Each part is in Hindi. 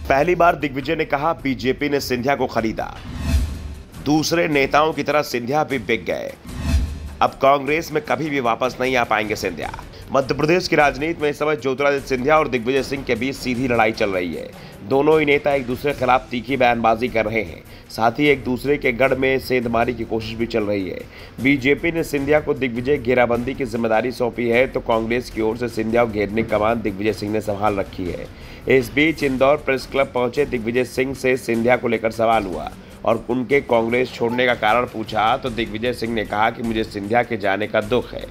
पहली बार दिग्विजय ने कहा बीजेपी ने सिंधिया को खरीदा। दूसरे नेताओं की तरह सिंधिया भी बिक गए। अब कांग्रेस में कभी भी वापस नहीं आ पाएंगे सिंधिया। मध्य प्रदेश की राजनीति में इस समय ज्योतिरादित्य सिंधिया और दिग्विजय सिंह के बीच सीधी लड़ाई चल रही है। दोनों ही नेता एक दूसरे के खिलाफ तीखी बयानबाजी कर रहे हैं। साथ ही एक दूसरे के गढ़ में सेंधमारी की कोशिश भी चल रही है। बीजेपी ने सिंधिया को दिग्विजय घेराबंदी की जिम्मेदारी सौंपी है, तो कांग्रेस की ओर से सिंधिया को घेरने की कमान दिग्विजय सिंह ने संभाल रखी है। इस बीच इंदौर प्रेस क्लब पहुंचे दिग्विजय सिंह से सिंधिया को लेकर सवाल हुआ और उनके कांग्रेस छोड़ने का कारण पूछा, तो दिग्विजय सिंह ने कहा कि मुझे सिंधिया के जाने का दुख है।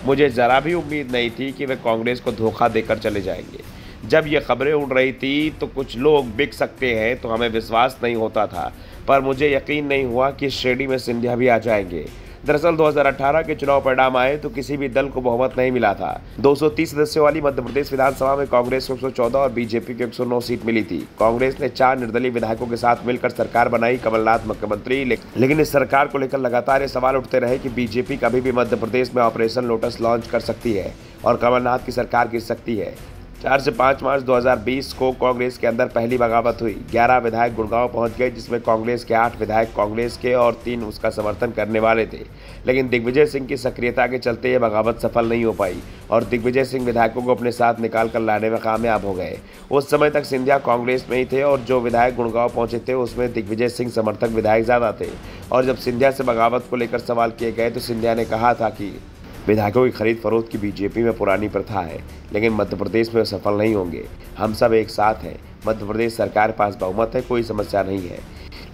मुझे जरा भी उम्मीद नहीं थी कि वे कांग्रेस को धोखा देकर चले जाएंगे। जब ये खबरें उड़ रही थी तो कुछ लोग बिक सकते हैं तो हमें विश्वास नहीं होता था, पर मुझे यकीन नहीं हुआ कि इस श्रेणी में सिंधिया भी आ जाएंगे। दरअसल 2018 के चुनाव परिणाम आए तो किसी भी दल को बहुमत नहीं मिला था। 230 सदस्यों वाली मध्य प्रदेश विधानसभा में कांग्रेस को 114 और बीजेपी को 109 सीट मिली थी। कांग्रेस ने 4 निर्दलीय विधायकों के साथ मिलकर सरकार बनाई, कमलनाथ मुख्यमंत्री। लेकिन इस सरकार को लेकर लगातार ये सवाल उठते रहे कि बीजेपी कभी भी मध्य प्रदेश में ऑपरेशन लोटस लॉन्च कर सकती है और कमलनाथ की सरकार गिर सकती है। 4 से 5 मार्च 2020 को कांग्रेस के अंदर पहली बगावत हुई। 11 विधायक गुड़गांव पहुंच गए, जिसमें कांग्रेस के 8 विधायक कांग्रेस के और 3 उसका समर्थन करने वाले थे। लेकिन दिग्विजय सिंह की सक्रियता के चलते ये बगावत सफल नहीं हो पाई और दिग्विजय सिंह विधायकों को अपने साथ निकाल कर लाने में कामयाब हो गए। उस समय तक सिंधिया कांग्रेस में ही थे और जो विधायक गुड़गांव पहुंचे थे उसमें दिग्विजय सिंह समर्थक विधायक ज़्यादा थे। और जब सिंधिया से बगावत को लेकर सवाल किए गए तो सिंधिया ने कहा था कि विधायकों की खरीद फरोख्त की बीजेपी में पुरानी प्रथा है, लेकिन मध्य प्रदेश में सफल नहीं होंगे। हम सब एक साथ हैं। मध्य प्रदेश सरकार के पास बहुमत है, कोई समस्या नहीं है।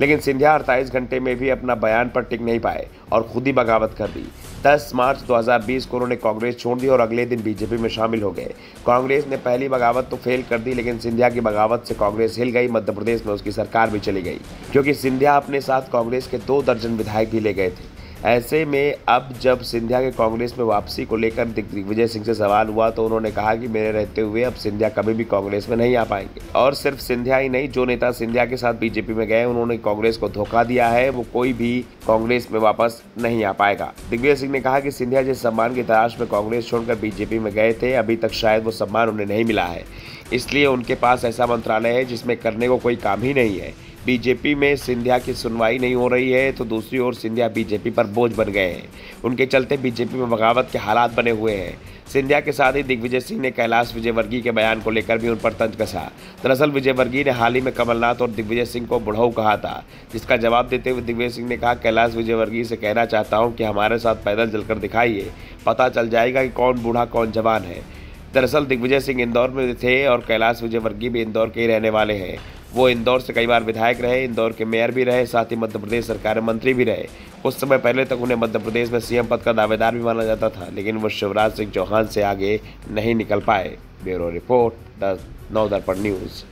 लेकिन सिंधिया 48 घंटे में भी अपना बयान पर टिक नहीं पाए और खुद ही बगावत कर दी। 10 मार्च 2020 को उन्होंने कांग्रेस छोड़ दी और अगले दिन बीजेपी में शामिल हो गए। कांग्रेस ने पहली बगावत तो फेल कर दी, लेकिन सिंधिया की बगावत से कांग्रेस हिल गई। मध्य प्रदेश में उसकी सरकार भी चली गई, क्योंकि सिंधिया अपने साथ कांग्रेस के 2 दर्जन विधायक भी ले गए थे। ऐसे में अब जब सिंधिया के कांग्रेस में वापसी को लेकर दिग्विजय सिंह से सवाल हुआ तो उन्होंने कहा कि मेरे रहते हुए अब सिंधिया कभी भी कांग्रेस में नहीं आ पाएंगे। और सिर्फ सिंधिया ही नहीं, जो नेता सिंधिया के साथ बीजेपी में गए उन्होंने कांग्रेस को धोखा दिया है, वो कोई भी कांग्रेस में वापस नहीं आ पाएगा। दिग्विजय सिंह ने कहा कि सिंधिया जिस सम्मान की तलाश में कांग्रेस छोड़कर बीजेपी में गए थे, अभी तक शायद वो सम्मान उन्हें नहीं मिला है। इसलिए उनके पास ऐसा मंत्रालय है जिसमें करने को कोई काम ही नहीं है। बीजेपी में सिंधिया की सुनवाई नहीं हो रही है, तो दूसरी ओर सिंधिया बीजेपी पर बोझ बन गए हैं। उनके चलते बीजेपी में बगावत के हालात बने हुए हैं। सिंधिया के साथ ही दिग्विजय सिंह ने कैलाश विजयवर्गीय के बयान को लेकर भी उन पर तंज कसा। दरअसल विजयवर्गीय ने हाल ही में कमलनाथ और दिग्विजय सिंह को बुढ़ऊ कहा था, जिसका जवाब देते हुए दिग्विजय सिंह ने कहा, कैलाश विजयवर्गीय से कहना चाहता हूँ कि हमारे साथ पैदल चलकर दिखाइए, पता चल जाएगा कि कौन बूढ़ा कौन जवान है। दरअसल दिग्विजय सिंह इंदौर में थे और कैलाश विजयवर्गीय भी इंदौर के ही रहने वाले हैं। वो इंदौर से कई बार विधायक रहे, इंदौर के मेयर भी रहे, साथ ही मध्य प्रदेश सरकार में मंत्री भी रहे। कुछ समय पहले तक उन्हें मध्य प्रदेश में सीएम पद का दावेदार भी माना जाता था, लेकिन वो शिवराज सिंह चौहान से आगे नहीं निकल पाए। Bureau report, the Navdarpan news.